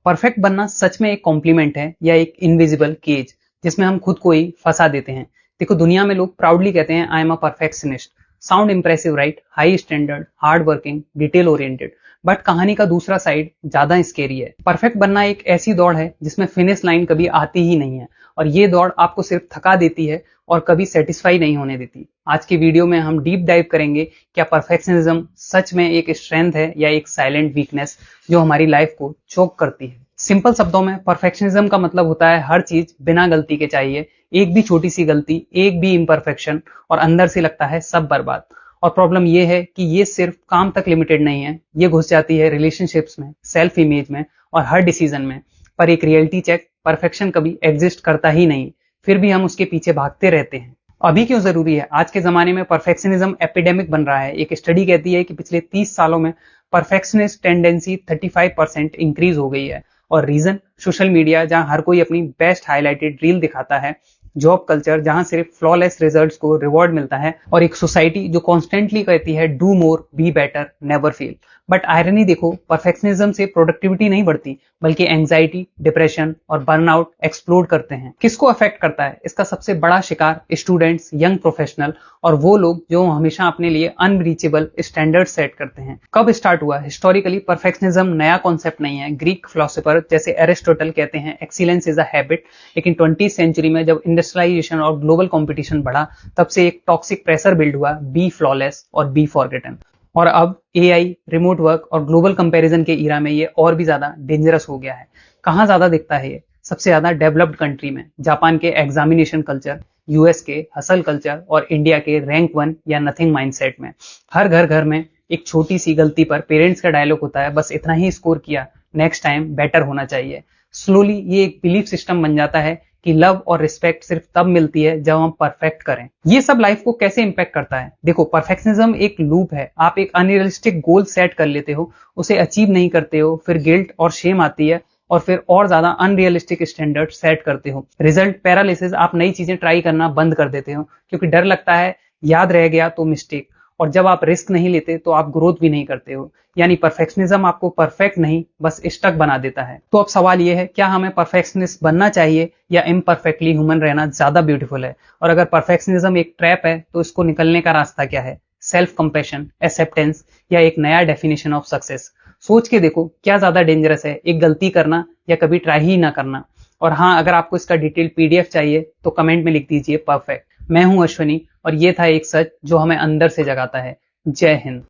Perfect बनना सच में एक कॉम्प्लीमेंट है या एक इनविजिबल केज जिसमें हम खुद को ही फंसा देते हैं। देखो, दुनिया में लोग प्राउडली कहते हैं I am a perfectionist. Sound impressive, right? High standard, hard working, detail oriented. But कहानी का दूसरा साइड ज्यादा स्केरी है। परफेक्ट बनना एक ऐसी दौड़ है जिसमें फिनिश लाइन कभी आती ही नहीं है, और ये दौड़ आपको सिर्फ थका देती है और कभी सेटिस्फाई नहीं होने देती। आज की वीडियो में हम डीप डाइव करेंगे, क्या परफेक्शनिज्म सच में एक स्ट्रेंथ है या एक साइलेंट वीकनेस जो हमारी लाइफ को चोक करती है। सिंपल शब्दों में परफेक्शनिज्म का मतलब होता है हर चीज बिना गलती के चाहिए। एक भी छोटी सी गलती, एक भी इम्परफेक्शन, और अंदर से लगता है सब बर्बाद। और प्रॉब्लम ये है कि ये सिर्फ काम तक लिमिटेड नहीं है, ये घुस जाती है रिलेशनशिप्स में, सेल्फ इमेज में और हर डिसीजन में। पर एक रियलिटी चेक, परफेक्शन कभी एग्जिस्ट करता ही नहीं, फिर भी हम उसके पीछे भागते रहते हैं। अभी क्यों जरूरी है? आज के जमाने में परफेक्शनिज्म एपिडेमिक बन रहा है। एक स्टडी कहती है कि पिछले 30 सालों में परफेक्शनिस्ट टेंडेंसी 35% इंक्रीज हो गई है। और रीजन? सोशल मीडिया, जहां हर कोई अपनी बेस्ट हाईलाइटेड रील दिखाता है, जॉब कल्चर जहां सिर्फ फ्लॉलेस रिजल्ट्स को रिवॉर्ड मिलता है, और एक सोसाइटी जो कॉन्स्टेंटली कहती है do more, be better, never fail. But irony देखो, परफेक्शनिज्म से प्रोडक्टिविटी नहीं बढ़ती, बल्कि एंजाइटी, डिप्रेशन और बर्नआउट एक्सप्लोड करते हैं। किसको अफेक्ट करता है? इसका सबसे बड़ा शिकार स्टूडेंट्स, यंग प्रोफेशनल और वो लोग जो हमेशा अपने लिए अनरीचेबल स्टैंडर्ड सेट करते हैं। कब स्टार्ट हुआ? हिस्टोरिकली परफेक्शनिज्म नया कॉन्सेप्ट नहीं है। ग्रीक फिलोसोफर जैसे एरिस्टोटल कहते हैं एक्सीलेंस इज अ हैबिट। लेकिन 20वीं सेंचुरी में जब इंडस्ट्रियलाइजेशन और ग्लोबल कंपटीशन बढ़ा, तब से एक टॉक्सिक प्रेशर बिल्ड हुआ, बी फ्लॉलेस और बी फॉरगेटन। और अब एआई, रिमोट वर्क और ग्लोबल कंपैरिजन के ईरा में ये और भी ज्यादा डेंजरस हो गया है। कहां ज्यादा दिखता है ये? सबसे ज्यादा डेवलप्ड कंट्री में। जापान के एग्जामिनेशन कल्चर, यूएस के हसल कल्चर और इंडिया के रैंक 1 या नथिंग माइंडसेट में। हर घर में एक छोटी सी गलती पर पेरेंट्स का डायलॉग होता है, बस इतना ही स्कोर किया, नेक्स्ट टाइम बेटर होना चाहिए। स्लोली ये एक बिलीफ सिस्टम बन जाता है कि लव और रिस्पेक्ट सिर्फ तब मिलती है जब हम परफेक्ट करें। ये सब लाइफ को कैसे इंपैक्ट करता है? देखो, परफेक्शनिज्म एक लूप है। आप एक अनरियलिस्टिक गोल सेट कर लेते हो, उसे अचीव नहीं करते हो, फिर गिल्ट और शेम आती है, और फिर और ज्यादा अनरियलिस्टिक स्टैंडर्ड सेट करते हो। Result paralysis. आप नई चीजें ट्राई करना बंद कर देते हो क्योंकि डर लगता है याद रह गया तो मिस्टेक। और जब आप रिस्क नहीं लेते तो आप ग्रोथ भी नहीं करते हो। यानी परफेक्शनिज्म आपको परफेक्ट नहीं, बस स्टक बना देता है। तो अब सवाल ये है, क्या हमें परफेक्शनिस्ट बनना चाहिए या इम्परफेक्टली ह्यूमन रहना ज्यादा ब्यूटीफुल है? और अगर परफेक्शनिज्म एक ट्रैप है तो इसको निकलने का रास्ता क्या है? सेल्फ कंपैशन, एक्सेप्टेंस या एक नया डेफिनेशन ऑफ सक्सेस? सोच के देखो, क्या ज्यादा डेंजरस है, एक गलती करना या कभी ट्राई ही ना करना? और हाँ, अगर आपको इसका डिटेल पीडीएफ चाहिए तो कमेंट में लिख दीजिए परफेक्ट। मैं हूं अश्वनी और ये था एक सच जो हमें अंदर से जगाता है। जय हिंद।